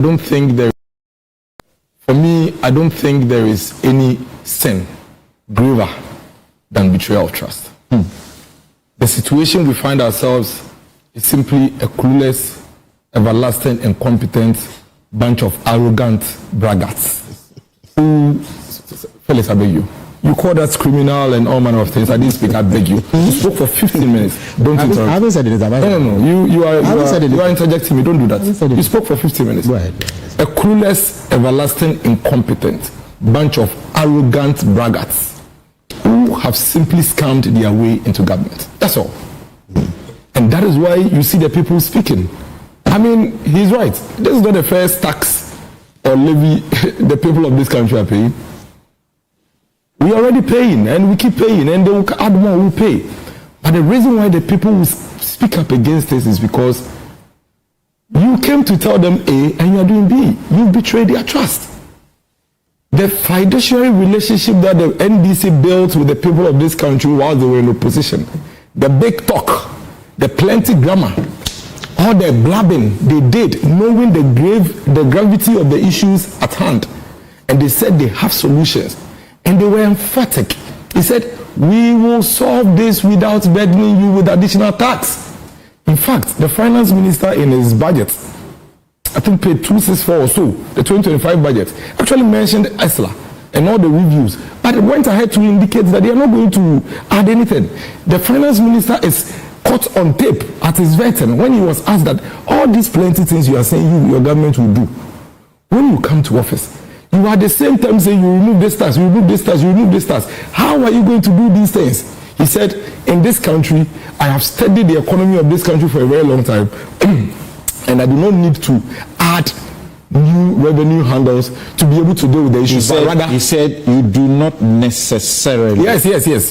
don't think there, for me, I don't think there is any sin graver than betrayal of trust. The situation we find ourselves is simply a clueless, everlasting, incompetent bunch of arrogant braggarts who, Felix, I beg you. You call that criminal and all manner of things. I didn't speak, I beg you. You spoke for 15 minutes. Don't interrupt. I haven't said it. No. You are interjecting me. Don't do that. You spoke for 15 minutes. Go ahead. A clueless, everlasting, incompetent bunch of arrogant braggarts who have simply scammed their way into government. That's all. And that is why you see the people speaking. I mean, he's right. This is not the first tax or levy the people of this country are paying. We are already paying, and we keep paying, and they will add more, we'll pay. But the reason why the people will speak up against this is because you came to tell them A and you are doing B. You betrayed their trust. The fiduciary relationship that the NDC built with the people of this country while they were in opposition, the big talk, the plenty grammar, all the blabbing they did, knowing the gravity of the issues at hand, and they said they have solutions. And they were emphatic. He said, we will solve this without burdening you with additional tax. In fact, the finance minister in his budget, I think paid 264 or so, the 2025 budget, actually mentioned ESLA and all the reviews. But it went ahead to indicate that they are not going to add anything. The finance minister is caught on tape at his veteran when he was asked that all these plenty things you are saying your government will do. When you come to office, you are at the same time saying you remove this tax, you remove this tax, you remove this tax. How are you going to do these things? He said, in this country, I have studied the economy of this country for a very long time, and I do not need to add new revenue handles to be able to deal with the issues. He said, you do not necessarily. Yes.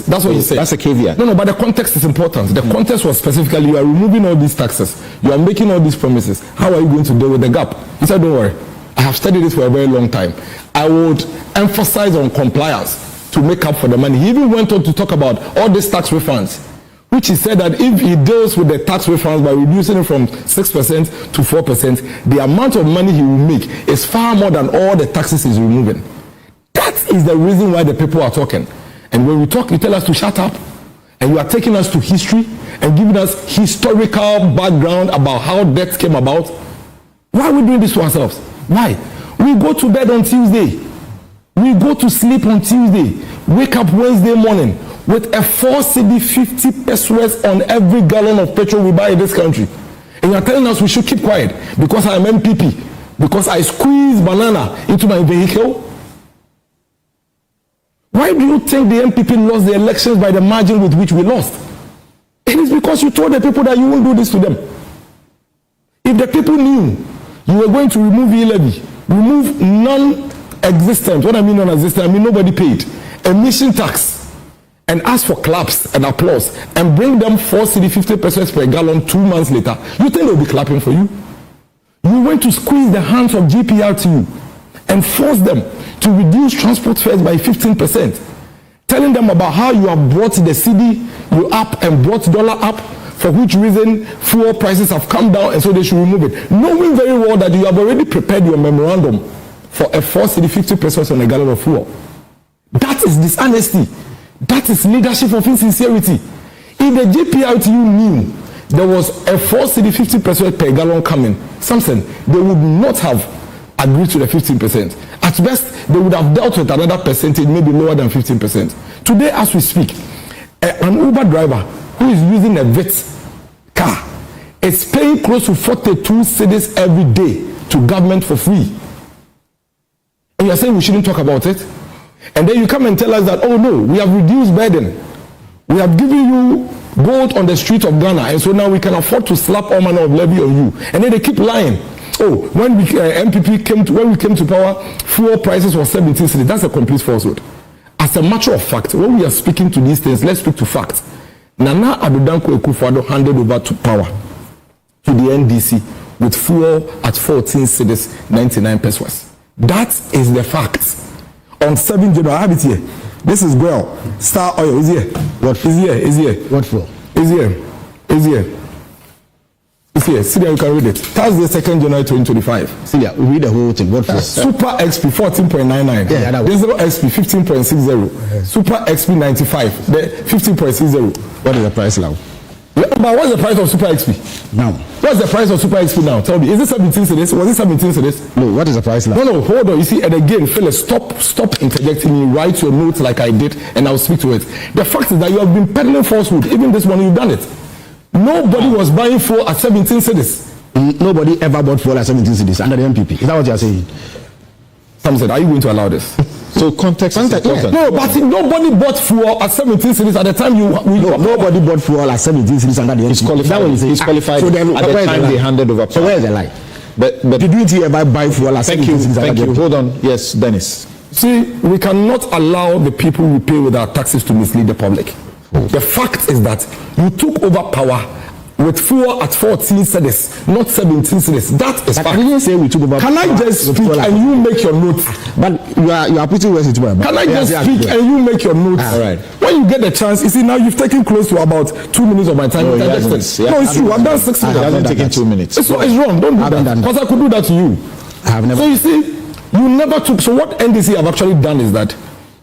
That's what he said. That's a caveat. No, but the context is important. The context was specifically, you are removing all these taxes. You are making all these promises. How are you going to deal with the gap? He said, don't worry. I have studied this for a very long time. I would emphasize on compliance to make up for the money. He even went on to talk about all these tax refunds, which he said that if he deals with the tax refunds by reducing it from 6% to 4%, the amount of money he will make is far more than all the taxes he's removing. That is the reason why the people are talking. And when we talk, you tell us to shut up. And you are taking us to history and giving us historical background about how debt came about. Why are we doing this to ourselves? Why? We go to bed on Tuesday. We go to sleep on Tuesday. Wake up Wednesday morning with a 4 cedi 50 pesos on every gallon of petrol we buy in this country. And you are telling us we should keep quiet because I am MPP, because I squeeze banana into my vehicle. Why do you think the MPP lost the elections by the margin with which we lost? It is because you told the people that you won't do this to them. If the people knew you were going to remove e-levy, remove non-existent, what I mean non-existent, I mean nobody paid, emission tax, and ask for claps and applause, and bring them 4 cedi 50 pesos per gallon 2 months later, you think they'll be clapping for you? You went to squeeze the hands of GPRTU and force them to reduce transport fares by 15%, telling them about how you have brought the cedi you up and brought dollar up, for which reason fuel prices have come down and so they should remove it. Knowing very well that you have already prepared your memorandum for a 4 cedi 50 pesos on a gallon of fuel. That is dishonesty. That is leadership of insincerity. If the JPRTU knew there was a 4 cedi 50 pesos per gallon coming, Samson, they would not have agreed to the 15%. At best, they would have dealt with another percentage, maybe lower than 15%. Today, as we speak, an Uber driver who is using a VIT car is paying close to 42 cedis every day to government for free. And you're saying we shouldn't talk about it? And then you come and tell us that, oh no, we have reduced burden. We have given you gold on the street of Ghana, and so now we can afford to slap all manner of levy on you. And then they keep lying. Oh, when we came to power, fuel prices were 17 cedis. That's a complete falsehood. As a matter of fact, when we are speaking to these things, let's speak to facts. Nana Addo Dankwa Akufo-Addo handed over to power to the NDC with fuel at 14 cedis 99 pesos. That is the fact. On 7 January, I have it here. This is Guel. Star Oil is here. What is here? Is here. What fuel? Is here. Is here. It's here. See there, you can read it. Thursday, 2nd January 2025. See there, read the whole thing. What for? Super XP 14.99. Yeah, that one. Diesel XP 15.60. Super XP 95. The 15.60. What is the price now? Yeah, but what's the price of Super XP? Now. What's the price of Super XP now? Tell me. Is it 17 cedis? Was it 17 cedis? No, what is the price now? No, hold on. You see, and again, Felix, stop interjecting me. Write your notes like I did, and I'll speak to it. The fact is that you have been peddling falsehood. Even this morning, you've done it. Nobody was buying fuel at 17 cedis. Nobody ever bought fuel at 17 cedis under the MPP. Is that what you are saying? Samson, are you going to allow this? So context is important. No, but nobody bought fuel at 17 cedis at the time nobody bought fuel at 17 cedis under the MPP. He's qualified at the time they handed over power. So where is the lie? But didn't he ever buy fuel at 17 cedis? Thank you. Hold on. Yes, Dennis. See, we cannot allow the people we pay with our taxes to mislead the public. The fact is that you took over power with fuel at 14 cedis, not 17 cedis. That is fact. I didn't say we took over. Can I just speak and you make your notes? But you are putting words into my mouth. Can I just speak and you make your notes? All right. When you get the chance, you see now you've taken close to about 2 minutes of my time. No, No, it's true. I've done 6 minutes. It hasn't taken 2 minutes. It's wrong. Don't do that. Because I could do that to you. I have never. So you see, you never took. So what NDC have actually done is that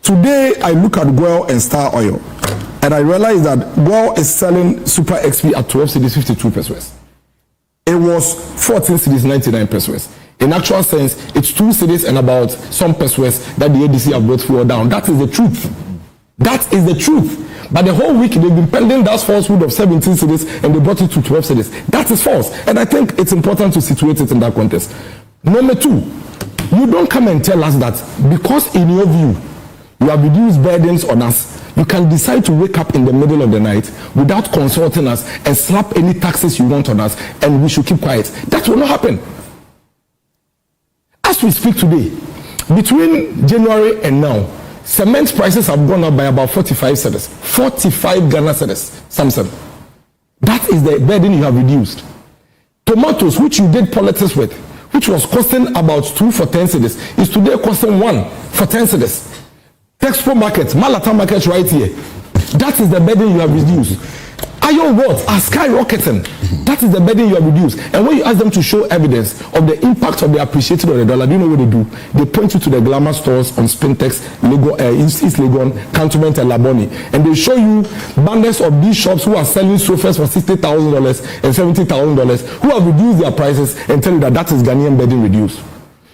today I look at Goil and Star Oil, and I realize that Goil is selling Super XP at 12 cedis 52 pesos. It was 14 cedis 99 pesos. In actual sense, it's 2 cedis and about some pesos that the ADC have brought fuel down. That is the truth. That is the truth. But the whole week they've been pending that falsehood of 17 cedis and they brought it to 12 cedis. That is false. And I think it's important to situate it in that context. Number 2, you don't come and tell us that because in your view, you have reduced burdens on us, you can decide to wake up in the middle of the night without consulting us and slap any taxes you want on us and we should keep quiet. That will not happen. As we speak today, between January and now, cement prices have gone up by about 45 cedis. 45 Ghana cedis, Samson. That is the burden you have reduced. Tomatoes, which you did politics with, which was costing about 2 for 10 cedis, is today costing 1 for 10 cedis. Texpo markets, Malata markets right here. That is the burden you have reduced. Iron rods are skyrocketing. That is the burden you have reduced. And when you ask them to show evidence of the impact of the appreciation of the dollar, do you know what they do? They point you to the glamour stores on Spintex, East Legon, Cantonment and Laboni. And they show you banners of these shops who are selling sofas for $60,000 and $70,000, who have reduced their prices and tell you that that is Ghanaian burden reduced.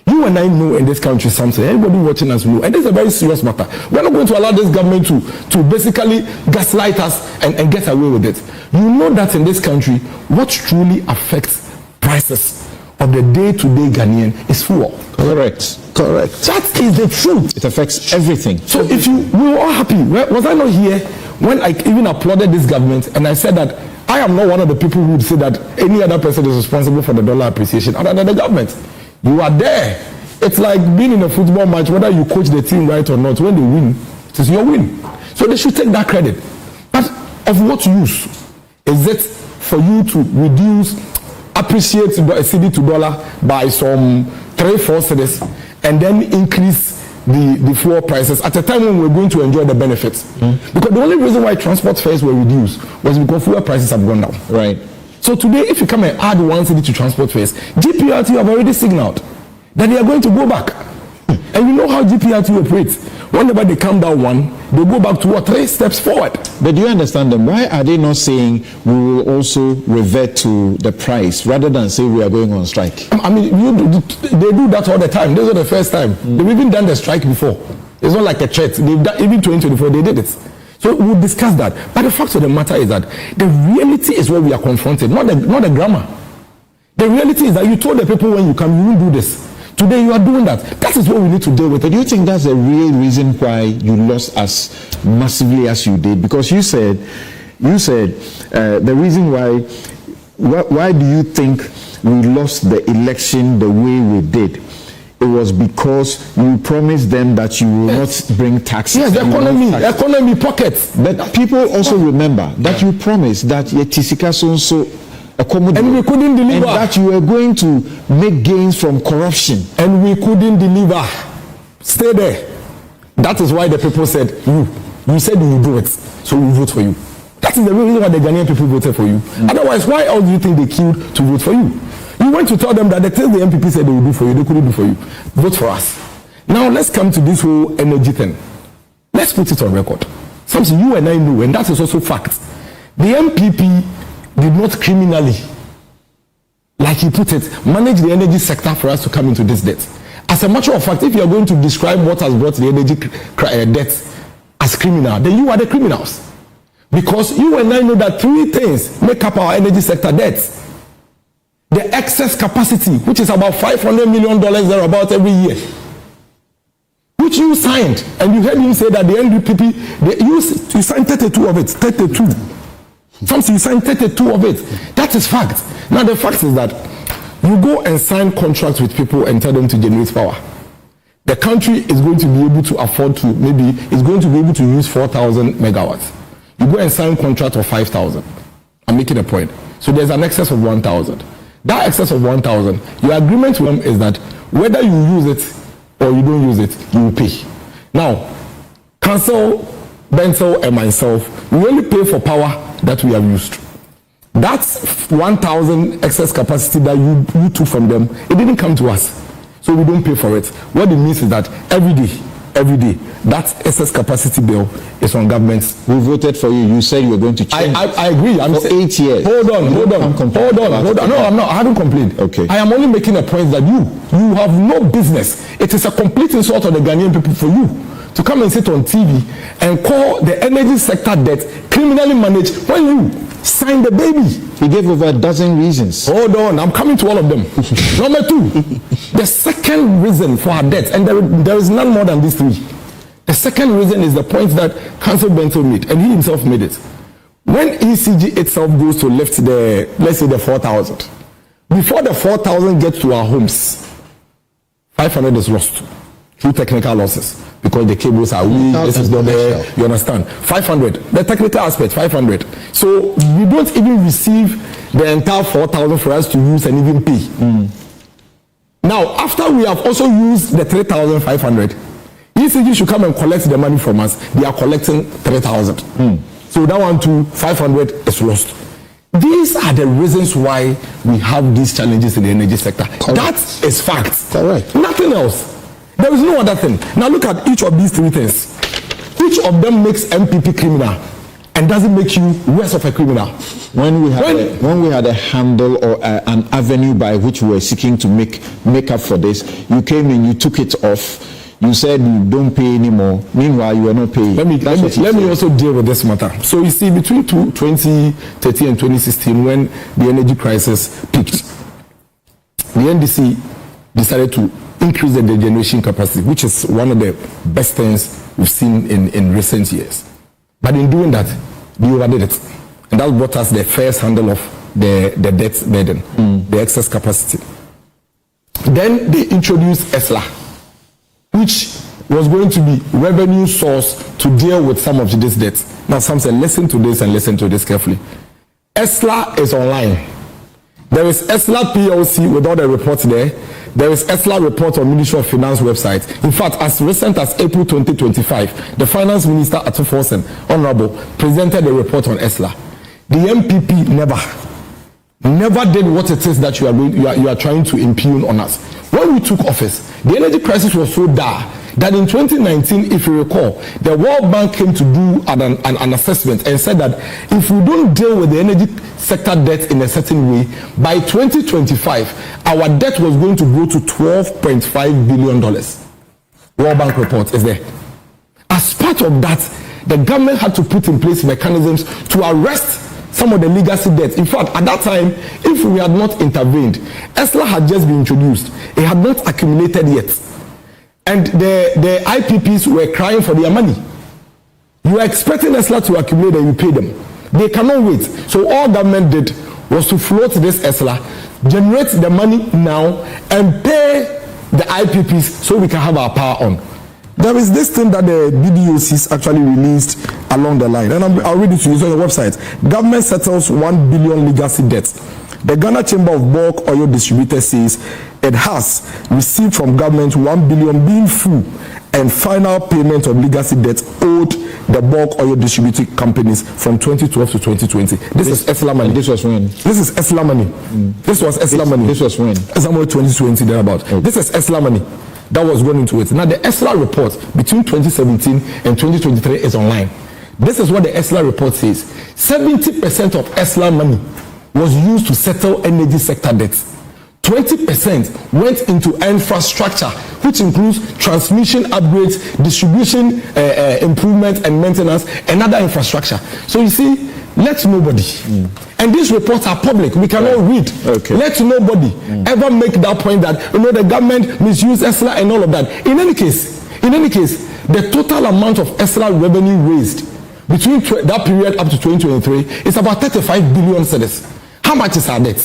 You and I know in this country something. Everybody watching us know. And this is a very serious matter. We're not going to allow this government to basically gaslight us and get away with it. You know that in this country, what truly affects prices of the day-to-day Ghanaian is fuel. Correct. That is the truth. It affects everything. So if we were all happy. Was I not here when I even applauded this government and I said that I am not one of the people who would say that any other person is responsible for the dollar appreciation other than the government. You are there. It's like being in a football match, whether you coach the team right or not. When they win, it is your win. So they should take that credit. But of what use is it for you to appreciate the cedi to dollar by some 3-4 cedis and then increase the fuel prices at a time when we're going to enjoy the benefits? Because the only reason why transport fares were reduced was because fuel prices have gone down. Right. So today, if you come and add 1 cedi to transport fares, GPRT have already signaled that they are going to go back. And you know how GPRT operates. Whenever they come down 1, they go back 2 or 3 steps forward. But do you understand them? Why are they not saying we will also revert to the price rather than say we are going on strike? I mean, they do that all the time. This is not the first time. They've even done the strike before. It's not like a threat. They've done, even 2024, they did it. So we'll discuss that. But the fact of the matter is that the reality is what we are confronted, not the grammar. The reality is that you told the people when you come, you won't do this. Today you are doing that. That is what we need to deal with. But do you think that's the real reason why you lost as massively as you did? Because you said the reason why do you think we lost the election the way we did? It was because you promised them that you will not bring taxes. Yes, economy pockets. But people also remember that you promised that Yetisika so accommodate, and we couldn't deliver. And that you were going to make gains from corruption. And we couldn't deliver. Stay there. That is why the people said, you said you will do it, so we vote for you. That is the reason why the Ghanaian people voted for you. Otherwise, why else do you think they queued to vote for you? You went to tell them that the things the MPP said they would do for you, they couldn't do for you. Vote for us. Now let's come to this whole energy thing. Let's put it on record. Something you and I know, and that is also fact. The MPP did not criminally, like he put it, manage the energy sector for us to come into this debt. As a matter of fact, if you are going to describe what has brought the energy debt as criminal, then you are the criminals. Because you and I know that three things make up our energy sector debts. The excess capacity, which is about $500 million thereabout every year, which you signed, and you heard him say that the NDPP, you signed 32 of it, 32. Something you signed 32 of it. That is fact. Now the fact is that you go and sign contracts with people and tell them to generate power. The country is going to be able to afford to, maybe it's going to be able to use 4,000 megawatts. You go and sign a contract of 5,000. I'm making a point. So there's an excess of 1,000. That excess of 1,000, your agreement with them is that whether you use it or you don't use it, you will pay. Now, Council, Bensel, and myself, we only pay for power that we have used. That's 1,000 excess capacity that you took from them. It didn't come to us, so we don't pay for it. What it means is that every day, that excess capacity bill is on government. We voted for you. You said you were going to change. I agree. I'm for 8 years. Hold on. No, I'm not. I haven't complained. Okay. I am only making a point that you have no business. It is a complete insult on the Ghanaian people for you to come and sit on TV and call the energy sector debt criminally managed when you signed the baby. He gave over a dozen reasons. Hold on, I'm coming to all of them. Number two, the second reason for our debt, and there is none more than these three. The second reason is the point that Council Bento made, and he himself made it. When ECG itself goes to lift the, let's say the 4,000, before the 4,000 gets to our homes, 500 is lost through technical losses because the cables are weak, this is not there, you understand? 500, the technical aspect, 500. So we don't even receive the entire 4,000 for us to use and even pay. Now, after we have also used the 3,500, ECG should come and collect the money from us. They are collecting 3,000. So that one to 500 is lost. These are the reasons why we have these challenges in the energy sector. Correct. That is fact. Correct. Nothing else. There is no other thing. Now look at each of these three things. Each of them makes MPP criminal and doesn't make you worse of a criminal. When we had a handle or an avenue by which we were seeking to make up for this, you came in, you took it off. You said you don't pay anymore. Meanwhile, you are not paying. Let me also deal with this matter. So you see, between 2013 and 2016, when the energy crisis peaked, the NDC decided to increase the generation capacity, which is one of the best things we've seen in recent years. But in doing that, they overdid it. And that brought us the first handle of the debt burden, the excess capacity. Then they introduced ESLA, which was going to be revenue source to deal with some of this debt. Now, Samson, listen to this and listen to this carefully. ESLA is online. There is ESLA PLC with all the reports there. There is ESLA report on Ministry of Finance website. In fact, as recent as April 2025, the Finance Minister Atu Forsen, Honorable, presented a report on ESLA. The MPP never did what it is that you are trying to impugn on us. When we took office, the energy crisis was so dire that in 2019, if you recall, the World Bank came to do an assessment and said that if we don't deal with the energy sector debt in a certain way, by 2025, our debt was going to grow to $12.5 billion. World Bank report is there. As part of that, the government had to put in place mechanisms to arrest some of the legacy debt. In fact, at that time, if we had not intervened, ESLA had just been introduced. It had not accumulated yet. And the IPPs were crying for their money. You are expecting ESLA to accumulate and you pay them. They cannot wait. So all government did was to float this ESLA, generate the money now, and pay the IPPs so we can have our power on. There is this thing that the BDOCs actually released along the line, and I'll read it to you. It's on your website. Government settles 1 billion legacy debt. The Ghana Chamber of Bulk Oil Distributors says it has received from government 1 billion being full and final payment of legacy debt owed the bulk oil distributing companies from 2012 to 2020. This is ESLA money. This was when? This is ESLA money. This was ESLA money. This was when? Somewhere 2020 thereabout. Okay. This is ESLA money that was going into it. Now the ESLA report between 2017 and 2023 is online. This is what the ESLA report says. 70% of ESLA money was used to settle energy sector debts. 20% went into infrastructure, which includes transmission upgrades, distribution improvement and maintenance, and other infrastructure. So you see, let nobody, and these reports are public, we can all read. Okay. Let nobody ever make that point that the government misused ESLA and all of that. In any case, the total amount of ESLA revenue raised between that period up to 2023 is about 35 billion cedis. How much is our debt?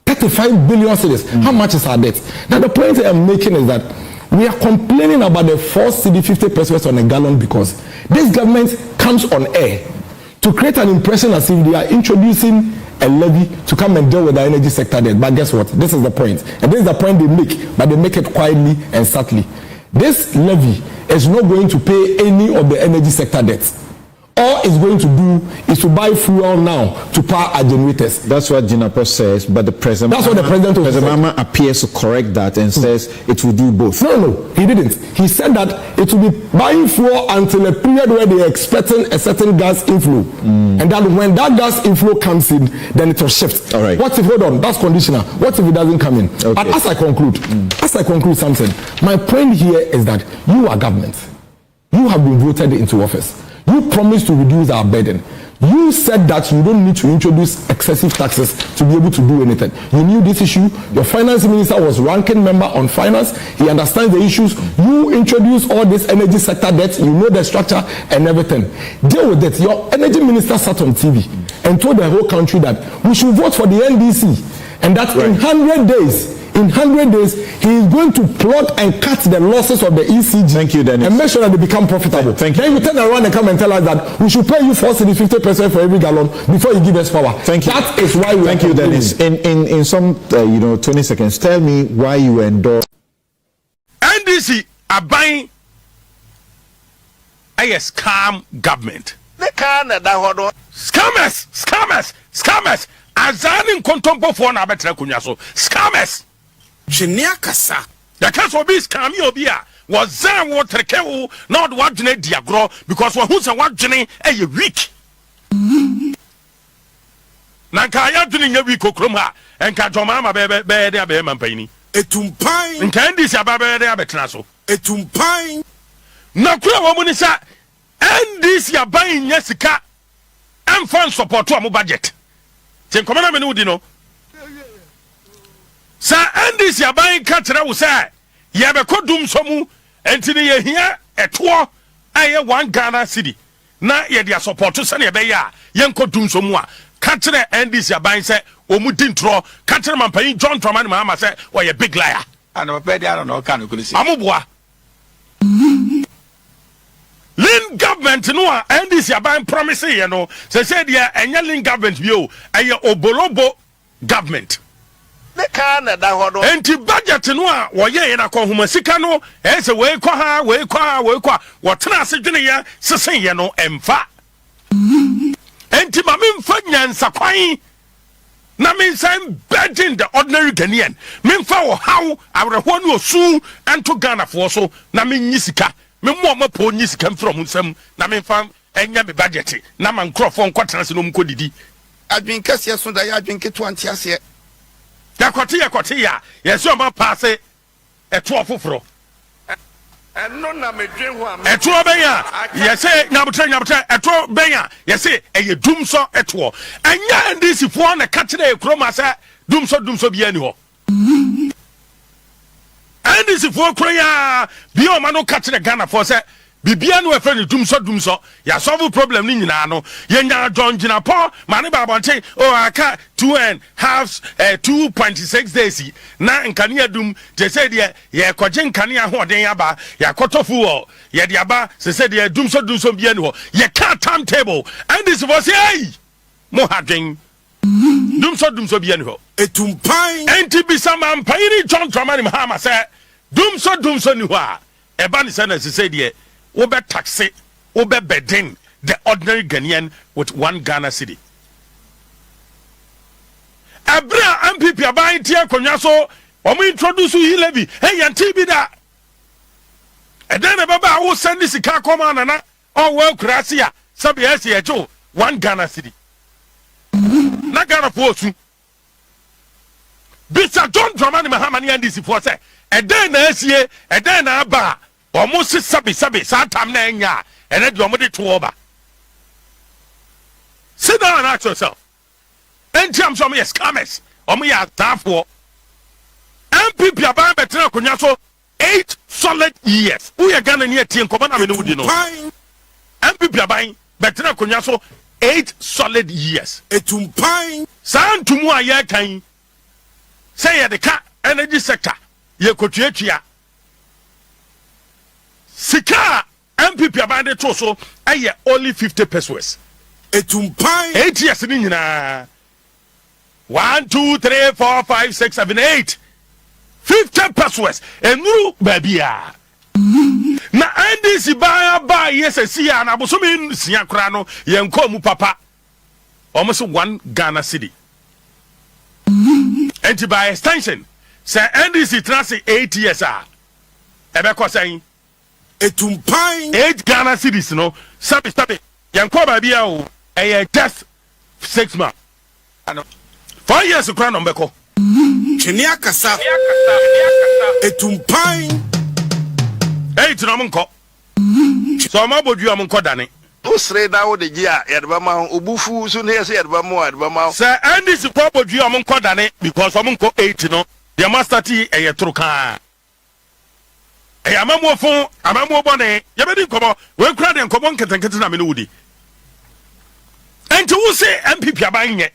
35 billion cedis. How much is our debt? Now the point I'm making is that we are complaining about the 4 cedi 50 pesos on a gallon because this government comes on air to create an impression as if they are introducing a levy to come and deal with the energy sector debt. But guess what? This is the point. And this is the point they make, but they make it quietly and subtly. This levy is not going to pay any of the energy sector debts. All it's going to do is to buy fuel now to power our generators. That's what Jinapo says, but the president. That's what the president also said. President appears to correct that and says it will do both. No, he didn't. He said that it will be buying fuel until a period where they are expecting a certain gas inflow, and that when that gas inflow comes in, then it will shift. All right. What if, hold on, that's conditional. What if it doesn't come in? Okay. But as I conclude, Samson, my point here is that you are government. You have been voted into office. You promised to reduce our burden. You said that you don't need to introduce excessive taxes to be able to do anything. You knew this issue. Your finance minister was ranking member on finance. He understands the issues. You introduced all this energy sector debt. You know the structure and everything. Deal with it. Your energy minister sat on TV and told the whole country that we should vote for the NDC and that in 100 days, he is going to plot and cut the losses of the ECG. Thank you, Dennis. And make sure that they become profitable. Thank you. Then you turn around and come and tell us that we should pay you 50% for every gallon before you give us power. Thank you. That is why we Thank you, Dennis. In some 20 seconds, tell me why you endorse NDC are buying a scam government. The Canada hold Scammers. Azani kontompo for na betre kunya so. Scammers. Kasa. The case will be scam you be a was zan water kewu not what jene diagro because who's a what jene a week. Nanka ya jene ya week okroma and ka jomama be de be mampani. Etumpai. Nka ndi si ababe de abetra so. Etumpai. Na kura wo muni sa NDC aban nya sika amfan support to am budget. Sen komana me no di no. Sa NDC aban ka tira wo sa ye be kodum so mu enti ne ye hia eto aye 1 Ghana cedi na ye dia support so na ye be ya ye kodum so mu a ka tira NDC aban se omu di ntro ka tira mampan John Dramani Mahama se o ye big liar And my pedi I don't know can you see. amuboa Lin government no a NDC aban promise ye no say dia enya lin government bi o aye obolobo government The Canada hold enti budget no a wo ye na ko homa sika no e se we kwa wo tena ase dwene ye sesen ye no emfa enti ma memfa nyansa kwan na mensan begging the ordinary Ghanaian memfa wo how awreho no osu ento Ghana fo so na menyi sika memmo ma po nyi sika from nsam na memfa enya me budget na man crofo nkotena se no mkodidi adwin kase so da ya adwin keto antiase yakote ya yeso ma passe eto ofoforo no na medwen ho am eto benya yese nyabutra eto benya yese eye dumso eto enya ndisi fo na kakyere ekroma sa dumso bia ni ho ndisi fo kroya bia o ma no kakyere Ghana fo se bibia no efe ni dumso ya solve problem ni nyina no ye nya John Jinapo mane babonte o aka 2.6 days na nkane adum je se de ye koje nkane ahoden aba ya kotofu wo ye de aba se se de dumso bia ni ho ye ka timetable and this was hey mo hadwen dumso bia ni ho etumpai enti bisama mpairi John Dramani Mahama se dumso ni ho a eba ni say na say de wo be taxe wo be burden the ordinary Ghanaian with 1 Ghana cedi. Abra MPP aban tie akonya so omo introduce yi levy hey yanti bi da e den na baba wo send sika koma nana o wo kurase a sabi ese ye jo 1 Ghana cedi na Ghana posu bisa John Dramani Mahama ni ndc for say e den na asie e den na aba omo se sabi sa tam na enya e na de omo de to oba. Sit down and ask yourself. And jam some scammers. Omo ya tafo. MPP aban betra konya so 8 solid years. Who ya Ghana near tie nkoba na me no di no. MPP aban betra konya so 8 solid years. Etumpan. San tumu aye kan. Say ya de ka energy sector. Ye kotuatua. Sika MPP aban de to so aye only 50 pesos. Etumpan. 8 years ni nyina. 1 2 3 4 5 6 7 8 50 pesos enuru babia na ndc ba yes sia na bosomi sia kra no yenko mu papa almost 1 Ghana cedi and by extension say ndc trans 8 years ebe ko say Etumpan. 8 Ghana cedis no sabi yenko babia o just 6 months 4 years kra no mbeko Chenia kasa. Etumpan. Hey, Tinamunko. So, my bodu amunko dane. Usre na wo de gia yadbama obufu so ne say yadbama. Sir, and this bodu amunko dane because amunko 8 no. The master T e yetruka. E amamo fon, amamo bone. Yebedi komo, we kra de komo nketenkete na me no wudi. Enti wo say MPP aban nye.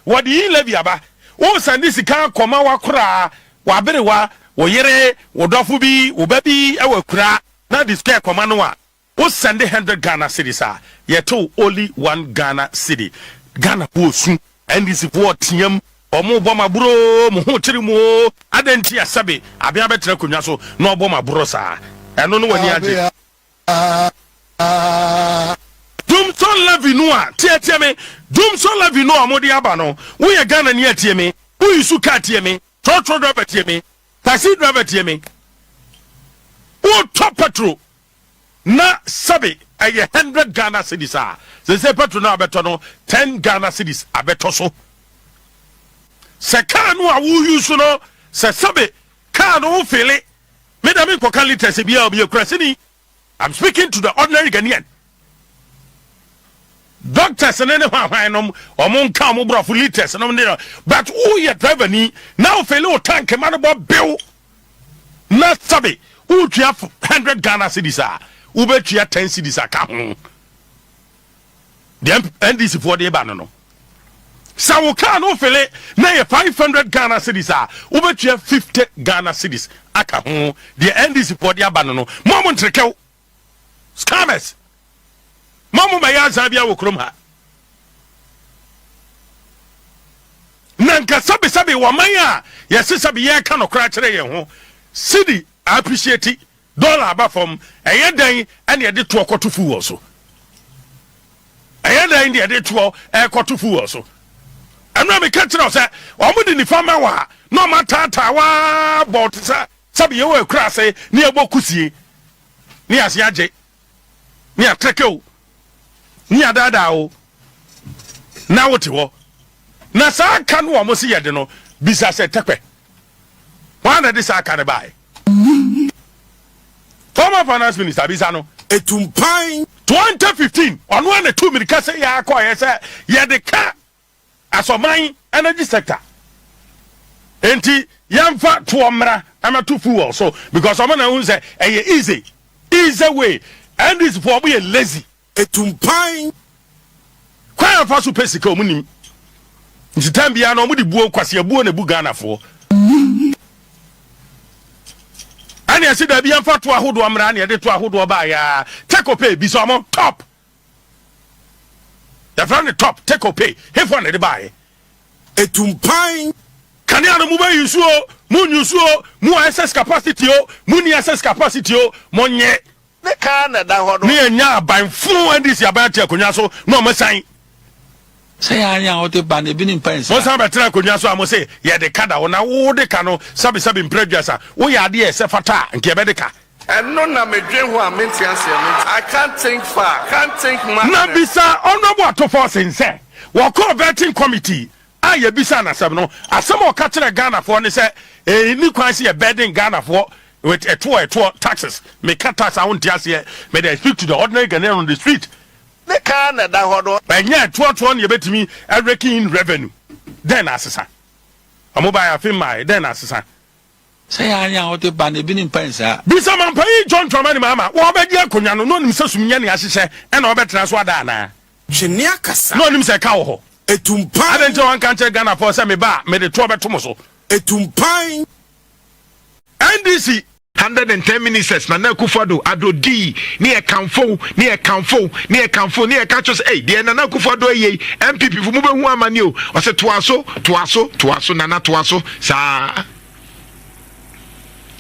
What the levy aba? Wo sandi sika koma wakura wa berewa wo yere wo dofo bi wo babi e wakura na the square koma no a wo sandi 100 Ghana cedis a yeto only 1 Ghana cedi Ghana posu ndc for tiam omo bo maburo mo ho kiri mo adenti asabe abia betre konwa so na obo maburo sa eno no wani age Dumsor Levy no a tie me Dumsor Levy no amodi aba no wo ye Ghana ni atie me wo isu ka tie me trotro driver tie me taxi driver tie me wo top petrol na sabe aye 100 Ghana cedis a se petrol na abeto no 10 Ghana cedis abeto so se car no a wo use no se sabe car no fele me da me ko kan liters e bia obi ekurasini. I'm speaking to the ordinary Ghanaian. Doctors and any one among come over for liters and but who your driver ni now fellow tank man about bill not sabi who you have 100 Ghana cedis who bet you 10 cedis account the NDC for the banano so we can no fele na 500 Ghana cedis who bet you 50 Ghana cedis account the NDC for the banano moment trekel scammers mamu baya zabia wo krom ha nanka sabi wo manya yesi sabi ye ka no kra kire ye ho cedi appreciate dollar ba from eye dan ene ye de to okoto fu wo so eye dan de de to ekoto fu wo so eno me ka kire o se o mu de ni fama wa no matata wa bot sabi ye wo kra se ni ebokusie ni ase age ni atrekeo ni adada o na wote wo na sa ka no mo se yede no bisa se tekwe wana de sa ka ne bai former finance minister bisa no Etumpan. 2015 ono na 2 mirika se ya akọ ye se yede ka asoman energy sector enti yamfa to omra ama to fuel so because omo na hu se easy way and this for be lazy. Etumpan. Kwa fa so pesika omunim nti tambia na omudi buo kwase buo na bu Ghana fo ani asida bia fa to ahodo amra na de to ahodo ba ya take pay bi so am top the front top take pay he for na de ba Etumpan. kanea no mobile use mu access capacity mu ni access capacity monye ne ka na da ho no ne anya ban fun and this aban te akonya so no mo san say anya o te ban e bi ni mpansa mo san betra akonya so amo say ye de kada wo na wo de ka no sabi impreduasa wo ya de e se fata nke be de ka eno na medwen ho amenti ase I can't think far, can't think much. na bisa honorable atofo sense wo call vetting committee aye bisa na asem no asem o ka kire Ghana for ne say ni kwan se ye bedding Ghana for with a tour taxes me cut tax I won't just here may they speak to the ordinary Ghanaian on the street ne ka na da ho no enye tour ne betimi raking in revenue then asesa amobile afim my then asesa say anya o te ban e bi ni mpansa bisa man pai John Tramani mama wo be dia konya no nim se sumnya ne ahyehyɛ ɛna wo betra so ada na Jenia kasa. no nim se ka wo ho Etumpan. adenje wan kan che Ghana for say me ba me de tour beto so Etumpan. NDC 110 ministers na Akufo-Addo adodi ni e kanfo ni e ka chos de na Akufo-Addo ye MPP fu mu be hu amani o se toaso na toaso sa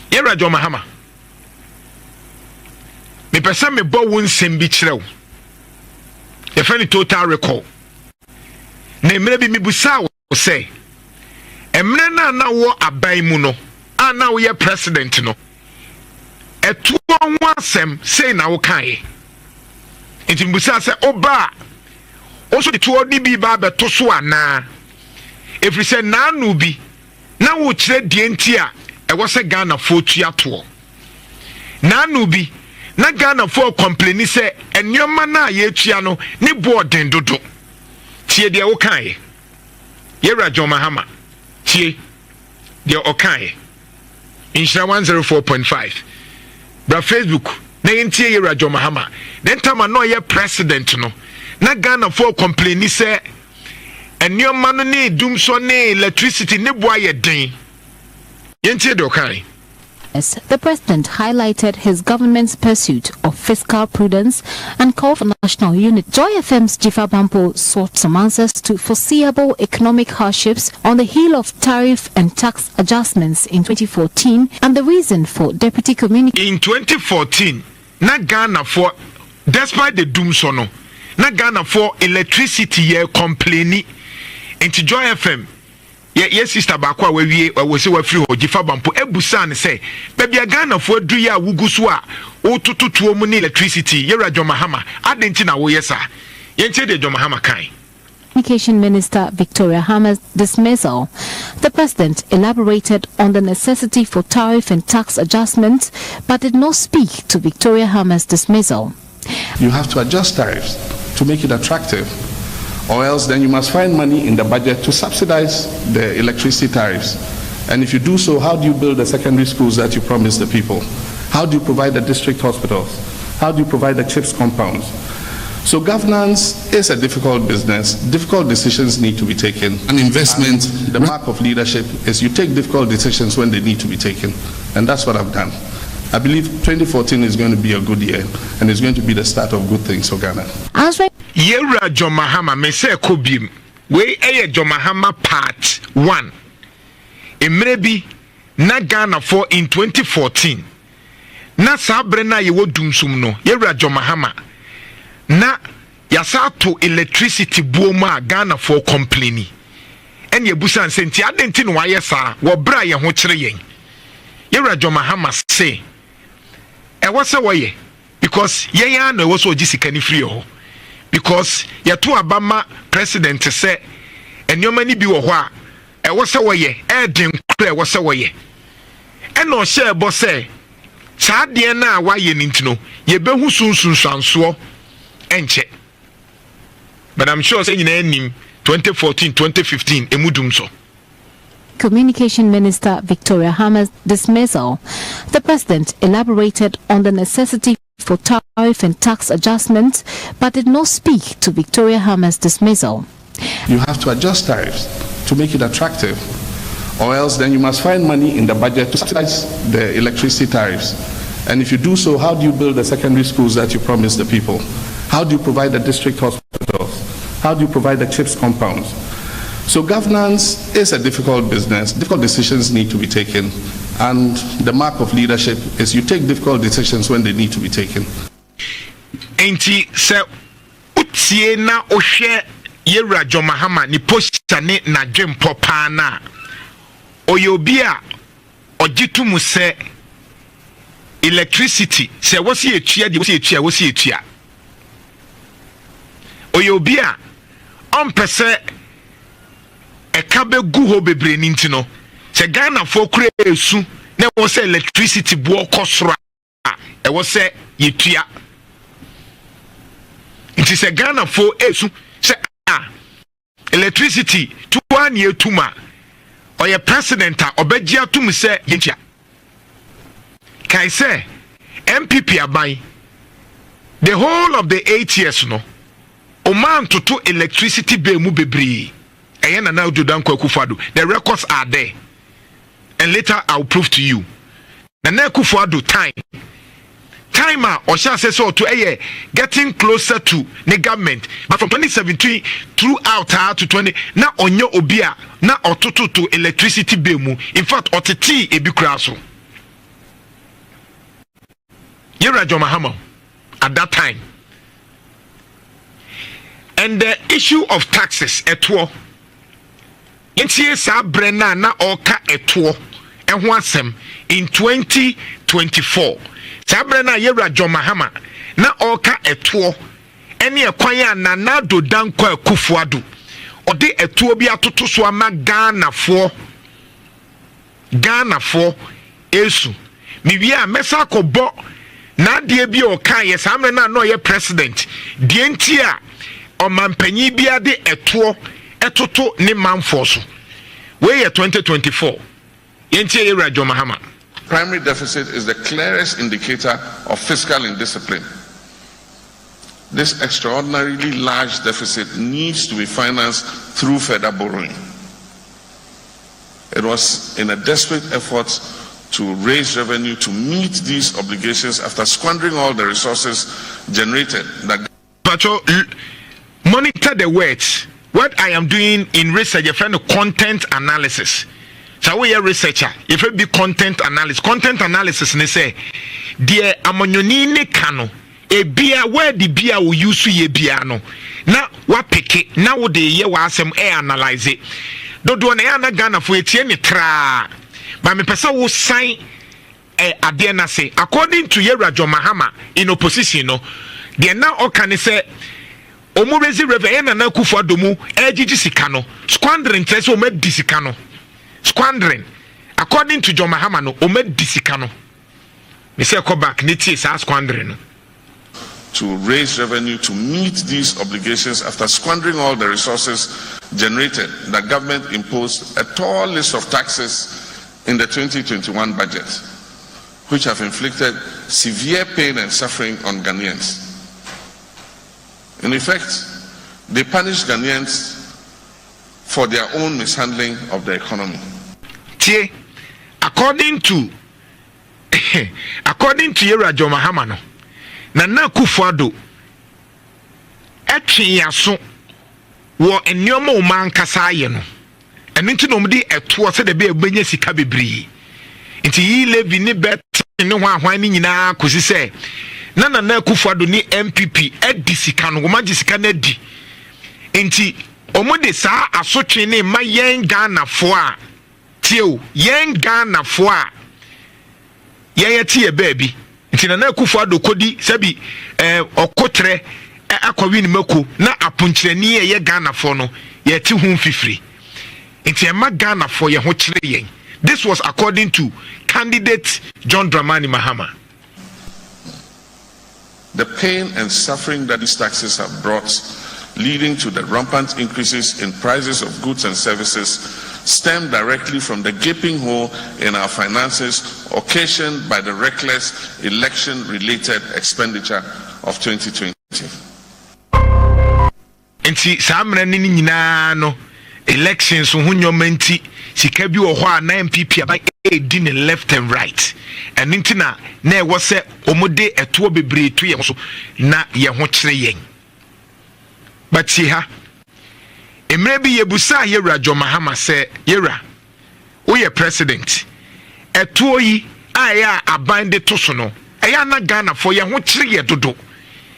Yera Jo Mahama me pesa me bo won sem bi kirew e fa ni total recall na emre bi mi busa wo se emre na wo aban mu no ana wo ye president no etu onwa asem say na wo kan enti mbusa se oba oso de tuo ni bi ba beto so ana every say na anu bi na wo kire die enti a e wo se Ghana fo tua to na anu bi na Ghana fo complain say enyoma na ye tua no ni boarding dodo tie de wo kan Yera Jo Mahama tie de o kan Inshira 104.5 Bra Facebook na yentie Yera Jo Mahama then time no ye president no na Ghana for complain say enyoma no ne dumsor ne electricity ne boa ye den yentie de okai. The president highlighted his government's pursuit of fiscal prudence and called for national unity. Joy FM's Jifa Bampo sought some answers to foreseeable economic hardships on the heel of tariff and tax adjustments in 2014 and the reason for deputy communication. In 2014, na Ghana for, despite the Dumsor no, na Ghana for electricity ye complaining. Into Joy FM, yes, sister Bakwa, we was so free or Jifa Bampo, Ebusan say, baby, Ghana for Duya Wuguswa, o to money electricity, Yera Jo Mahama, Adentina, yes, Yente de Jo Mahama Kai. Communication Minister Victoria Hammer's dismissal. The president elaborated on the necessity for tariff and tax adjustments, but did not speak to Victoria Hammer's dismissal. You have to adjust tariffs to make it attractive, or else then you must find money in the budget to subsidize the electricity tariffs. And if you do so, how do you build the secondary schools that you promised the people? How do you provide the district hospitals? How do you provide the CHIPS compounds? So governance is a difficult business. Difficult decisions need to be taken. An investment, the mark of leadership is you take difficult decisions when they need to be taken. And that's what I've done. I believe 2014 is going to be a good year, and it's going to be the start of good things for Ghana. Yera Jo Mahama, me say kobim. We Jo Mahama part 1. Emrebi na Ghana for in 2014. Na sabre na ye wo dumsum no. Yera Jo Mahama. Na yasato electricity buoma Ghana for complaining. En ye busan senti adenti no waye sa wo bra ye ho kire yen. Yera Jo Mahama say e was way because ye ya no was oji sikani free ho because ye to abama president say enyoma ni bi wo ho a e was way e den kure was way e no share bo say cha de na wa ye nintino ye behu sunsunsanso enche but I'm sure say nyina nim 2014 2015 emudum so. Communication Minister Victoria Hammer's dismissal. The president elaborated on the necessity for tariff and tax adjustments, but did not speak to Victoria Hammer's dismissal. You have to adjust tariffs to make it attractive, or else then you must find money in the budget to subsidize the electricity tariffs. And if you do so, how do you build the secondary schools that you promised the people? How do you provide the district hospitals? How do you provide the CHIPS compounds? So governance is a difficult business. Difficult decisions need to be taken. And the mark of leadership is you take difficult decisions when they need to be taken. Enti se utie na ohwe Yewura John Mahama ni poster ne na dwempo pa na oyobi a ogitu mu se electricity se wosi etua de wosi etua oyobi a ompese eka begu ho bebre ni ntino se Ghana fo kure esu na wo se electricity bo kosoro a e wo se yetua nti se Ghana fo esu se electricity to one year tuma or your president or begia to me say yentia kai say MPP abai the whole of the 8 years no o man to electricity bill mu bebre eyen na now do dan Akufo-Addo. The records are there and later I'll prove to you na Akufo-Addo time or shall say so to getting closer to the government, but from 2017 throughout to 20 now onyo obia na ototo to electricity bill mu. In fact oteti ebi kraso Yewura John Mahama at that time. And the issue of taxes etwo intie sa brena na oka etwo ehwo asem in 2024 Sabrina Yewura John Mahama na oka etuo ene ekwan na nado danko Akufo-Addo ode etuo bi atoto so ama Ghana fo esu miwi a mesa kobo na de bi oka ye Sabrina no ye president de enti a o mampanyi bia de etuo etoto ne manfo so we ye 2024 yenti Yewura John Mahama. Primary deficit is the clearest indicator of fiscal indiscipline. This extraordinarily large deficit needs to be financed through further borrowing. It was in a desperate effort to raise revenue to meet these obligations after squandering all the resources generated. Monitor the words. What I am doing in research, a friend of content analysis. So we are researcher. If it be content analysis ne say, dear amonyoni ne kano, e bia where the bia will use ye bia no. Na wa peke, na wo de ye wa asem analyze it. Do na ya na Ghana for etie ne tra. But me pesa wo sign ade na say, according to Yewura John Mahama in opposition no, de na o kan say omo rezi reverend na Akufo-Addo mu ejiji sika no, squandering tese o me disika no. Squandering, according to John Mahama, no, omed disikano. Me say go back, niti is squandering. To raise revenue to meet these obligations after squandering all the resources generated, the government imposed a tall list of taxes in the 2021 budget, which have inflicted severe pain and suffering on Ghanaians. In effect, they punish Ghanaians for their own mishandling of the economy. According to Yewura John Mahama no, na Akufo-Addo etwe yaso wo enyomo o man kasa ye no. Eno nti no mde eto se de be ebenye sika bebree. Nti yi Levy ni bet ne hwan ni nyina kosi se na Akufo-Addo ni MPP edi sika no ma sika na di. Nti omode sa asotwe ne ma yen Ghana fo a tio yen Ghana fo a yen tie baby nti na Akufo-Addo kodi sabi okotre akwawi ni mako na aponkyerani ye Ghana fo no ye ti hu fifiri nti e ma Ghana fo ye ho kire yen. This was according to candidate John Dramani Mahama. The pain and suffering that these taxes have brought, leading to the rampant increases in prices of goods and services, stem directly from the gaping hole in our finances occasioned by the reckless election-related expenditure of 2020. Nti samra ni nyina no elections ho nyomenti sika bi wo ho a na MPP aba edi ne left and right and nti na e wo se omode eto bebre to ye so na ye ho kire yen. But see ha emre bi yebusa yewra Mahama se yewra we president etuo yi aya aban de to so no eya na Ghana for ye ho kire ye dodo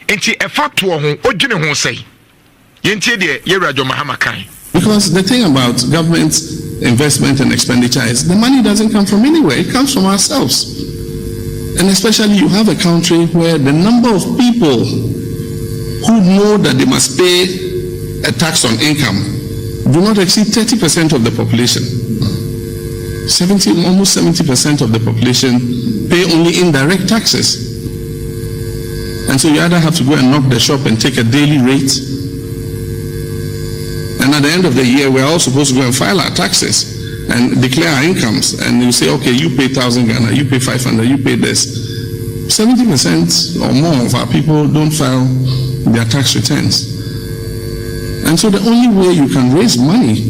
enti efa to ho odwene ho sei yentie de yewra Mahama kan. Because the thing about government investment and expenditure is the money doesn't come from anywhere, it comes from ourselves. And especially you have a country where the number of people who know that they must pay a tax on income do not exceed 30% of the population. Almost 70% of the population pay only indirect taxes. And so you either have to go and knock the shop and take a daily rate, and at the end of the year, we're all supposed to go and file our taxes and declare our incomes. And you say, okay, you pay 1,000 Ghana, you pay 500, you pay this. 70% or more of our people don't file their tax returns. And so the only way you can raise money,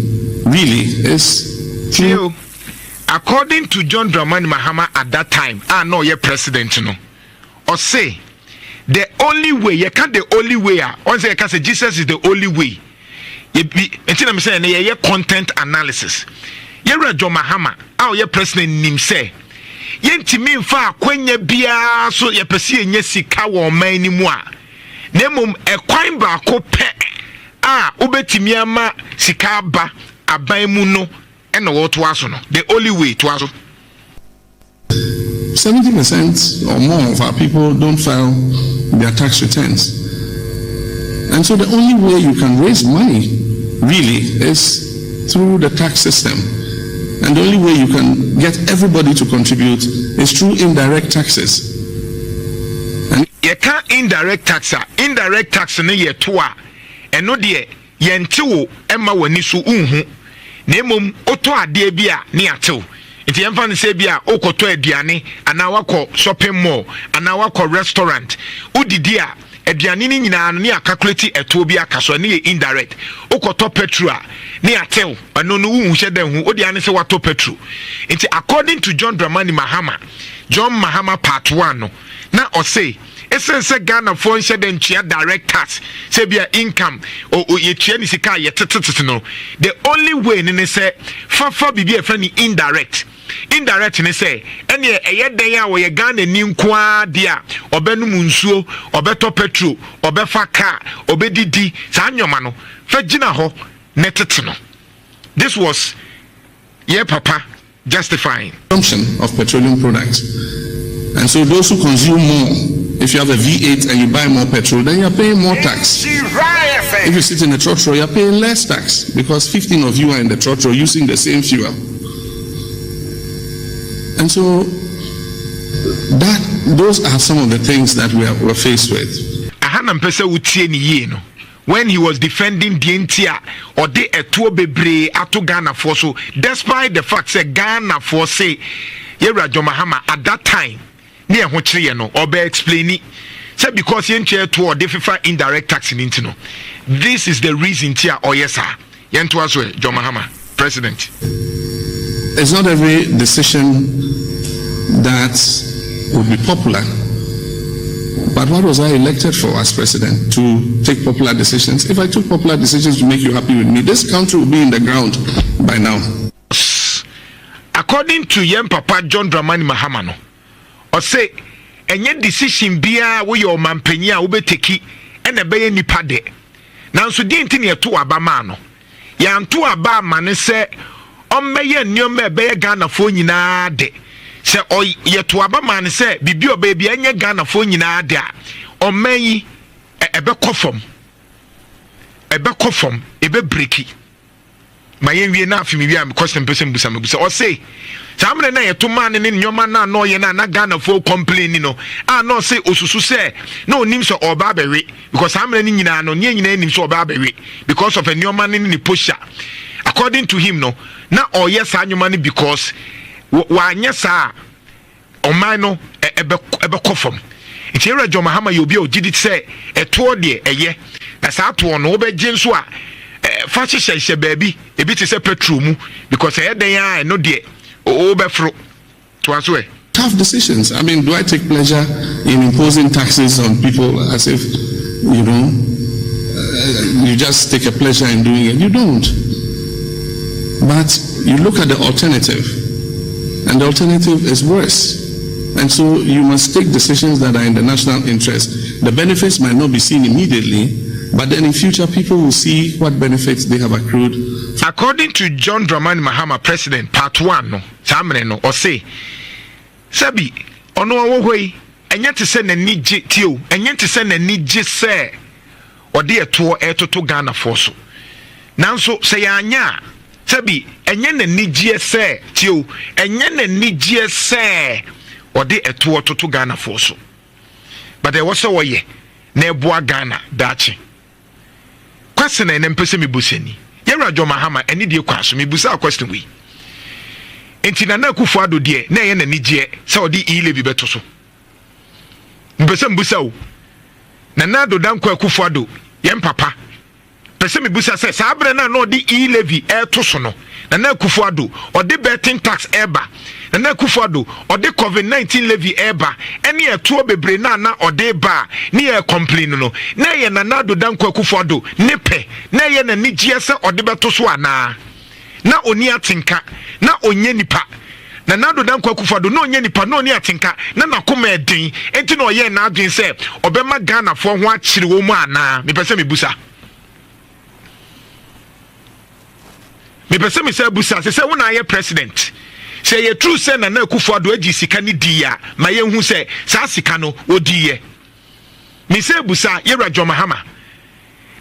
really, is through... According to John Dramani Mahama at that time, no, you're president, no. Or say, the only way, you can't the only way, once you can say Jesus is the only way. I'm saying ye content analysis. Ye Rajo Mahama, ye president nim say. Ye ntimi mfa akwanya bia so ye pese enye sika wo man ni mu a. Nemum ekwan ba ko pe obetimi ama sika ba aban mu no ena wo to aso no. The only way to aso. 70% or more of our people don't file their tax returns. And so the only way you can raise money, really, is through the tax system. And the only way you can get everybody to contribute is through indirect taxes. And you can't indirect tax. Indirect tax ne ye toa. And no de yentiwo emma wani so unhu. Nemum oto ade bia ne atew. If you have say bia okoto aduane ana wako shopping mall ana wako restaurant udidia aduane ni nyina ne calculate eto bia kaso ne indirect okoto petrol ne atew ano no wu hye dan hu odiane se wato petrol. Nti according to John Mahama part 1 no na o say essence Ghana for hye dan tua direct tax say bia income o ye tua ni sika ye tetetete no the only way ne say fa bibia e fa ni indirect ne say ene eye dan a wo ye Ghana ni nkoa dia obenu munsuo obeto petrol obefa car obedidi sa nyoma no fa gina ho netete no. This was papa justifying consumption of petroleum products. And so those who consume more, if you have a V8 and you buy more petrol, then you're paying more tax. If you sit in a trotro, you're paying less tax because 15 of you are in the trotro using the same fuel. And so those are some of the things that we're faced with. When he was defending the Intia or the etuo bebre ato Ghana for so, despite the fact that Ghana for say Yewra Mahama at that time near Hochri no or be explaining say because yenche to the FIFA indirect tax in intino. This is the reason tia or yes sir. Yentu aswe John Mahama, president. It's not every decision that would be popular. But what was I elected for as president? To take popular decisions? If I took popular decisions to make you happy with me, this country would be in the ground by now. According to Yem Papa John Dramani Mahama no, or say any decision bia we your mampenya ube teki ene beye nipa de. Now so di ntini eto abama no. Ya nto abama ne se ommeye nneoma beye Ghana fo nyina de. Se o yeto abama ne se bibi obaby enye Ghana fo nyina de a ommanyi ebe kofom ebe breaki mayen wie na afimi wi am question person busa o say samre na yeto man ne nnoma na no ye na Ghana fo complain no no say osusu say na onim so oba bewe because samre ni nyina no ne nyina nim so oba bewe because of nnoma ne ni posha. According to him no na oyesa anyoma ne because wanye saa oman no ebe kofom. Nti Yewra Mahama yobi o gidi say eto de eye na saa to no obegye nso a fa hyehyɛ baabi ebi te say petrol mu because den a no de obefro to aso e tough decisions. I mean, do I take pleasure in imposing taxes on people as if you just take a pleasure in doing it. You don't. But you look at the alternative, and the alternative is worse. And so you must take decisions that are in the national interest. The benefits might not be seen immediately, but then in future people will see what benefits they have accrued. According to John Dramani Mahama, President, Part 1, no, Samre no, or say, Sabi, ono awoi, enye te se na nije tio, enye te se na nije se, odi eto to Ghana Fosu. Nanso se ya anya, Sabi, enye na nije se tio, enye na nije se, odi eto to Ghana Fosu. But there was a way, ne boa Ghana dachi. Question na empese mi buseni. Yawa John Mahama eni die kwaso mi busa question we. Enti na Akufo-Addo de na ye na nije se odi Levy beto so. Mbese mbusa o. Na Nado Danko Akufo-Addo ye mpapa. Pese mi busa se sa abre na odi Levy to so no. Na Akufo-Addo odi betting tax eba. Na Akufo-Addo odi COVID-19 levy eba. Eni eto bebre na odi ba ni e complain no. Na ye na Nado Danko Akufo-Addo ne pe. Na ye na nije se odi beto so ana. Na oni atinka na onye nipa na Nado Danko Akufo-Addo na onye nipa na oni atinka na nakoma eden enti na oye na adwen se obema Ghana fo ho akire wo mu ana me pese me busa se wona ye president se ye true se na Akufo-Addo agi sika ni dia ma ye hu se sa sika no odi ye me se busa ye John Mahama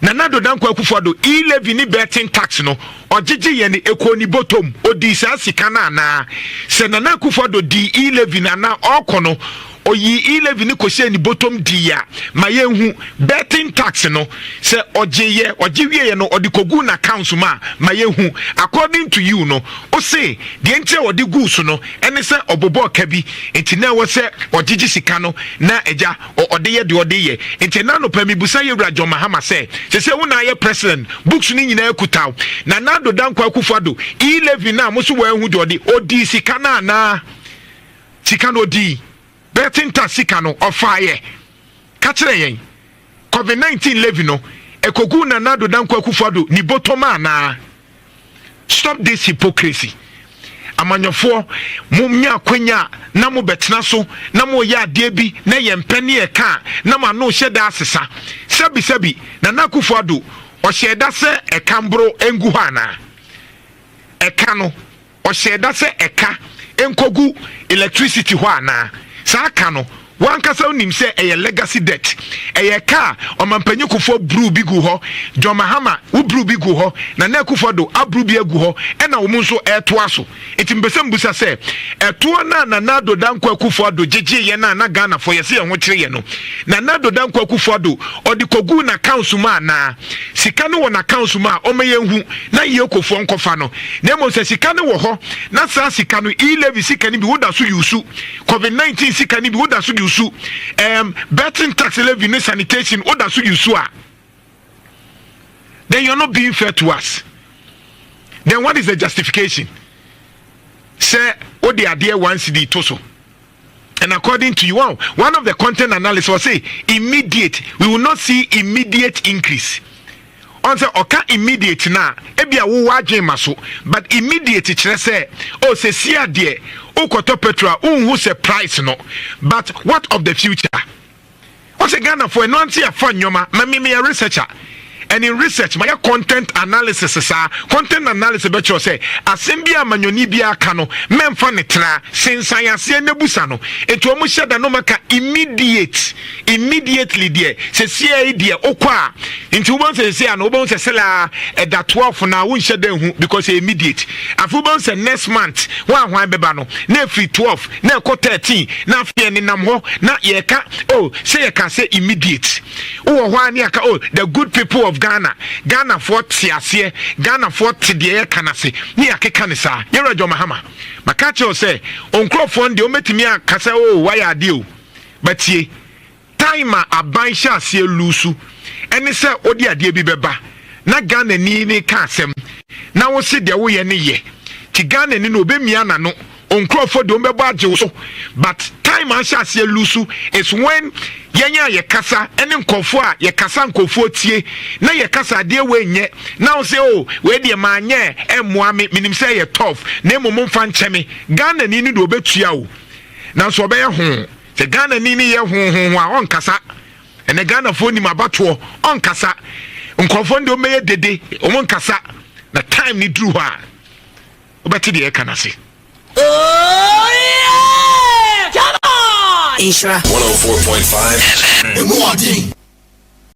na Nado Danko Akufo-Addo Levy ni betting tax no ojiji ye ni ekoni bottom odi sa sika na na se na Akufo-Addo di Levy na na okono oyi Levy ni kose ni bottom dia ma ye hu betting tax no se ojiwie no odikogu na council ma ye hu according to you no o say de ente odigu so no ene se obobo kabi enti na wo se ojiji sika no na eja odeye de odeye enti na no pami busa ye John Mahama se wona ye president books ni nyina ekutaw na Nado Danko Akufo-Addo Levy na mo so wa hu de odi sika na sika no di betting tax sika no ofaye ka kire yen COVID-19 levy no ekogu na Nado Danko Akufo-Addo ni botoma na stop this hypocrisy amanyofo mumnya kwenya na mo betena so na mo ya ade bi na ye mpani e ka na ma no hyeda asesa sabi na Akufo-Addo o hyeda se e kambro engu hana e ka no o hyeda se e ka enkogu electricity ho ana sa ka no wan kasa unim se eye legacy debt eye ka omampanyi Akufo bru bi gu ho John Mahama u bru bi gu ho na Akufo-Addo abru bi gu ho ena wo nso eto aso enti mbese mbusa se eto na Nado Danko Akufo-Addo jeje ye na Ghana fo ye se ye ho kire ye no na Nado Danko Akufo-Addo odikogu na council ma na sika no na council ma o me ye hu na ye Akufo nkofa no na mo se sika no wo ho na sa sika no Levy sika ni bi woda so yusu COVID-19 sika ni bi woda so yusu betting tax levy no sanitation oda so yusu a then you're not being fair to us. Then what is the justification? Say odi ade 1 cedi toso. And according to you, one of the content analysts will say immediate, we will not see immediate increase. On say oka immediate na ebia wo wadwen maso but immediate kire say o se sia de o koto petrol unhu se price no but what of the future? O se Ghana for no anti afa nyoma ma me researcher and in research my content analysis content analysis be cho say asembia amanyoni bia aka no memfa ne tra sensan ase ne busa no eto omu hyeda no maka immediately there se sia there okwa nti ubon se no ubon se sela da 12 na wo hyeda hu because immediate afu ubon se next month hwan beba no na free 12 na ko 13 na afie ne nam ho na ye ka say ye ka say immediate wo hwan ne aka the good people of Ghana for tiasie Ghana for tidie kanase ni akeka ne sa Yawa John Mahama makache say onkrofo ndi ometimi akasa why ade o but ye time aban sha asie lusu ene se odi ade bi beba na Ghana ni ka asem na wo se de wo ye ne ye ti Ghana ni no obemia na no onkrofo de ombebo agye so but time an sha asie lusu is when yɛnya yɛ kasa ene nkofo a yɛ kasa nkofo tie na yɛ kasa de we nye na wo se o we de ma nye emmoa me minim se yɛ tough na emom mfa nkyeme Ghana ni ni do betua wo na so obeye ho se Ghana ni ni yɛ ho a on kasa ene Ghana fo ni mabato on kasa nkofo ndo meye dede on kasa na time ni dru ha obeti de e kana se oh yeah come on Isra 104.5 FM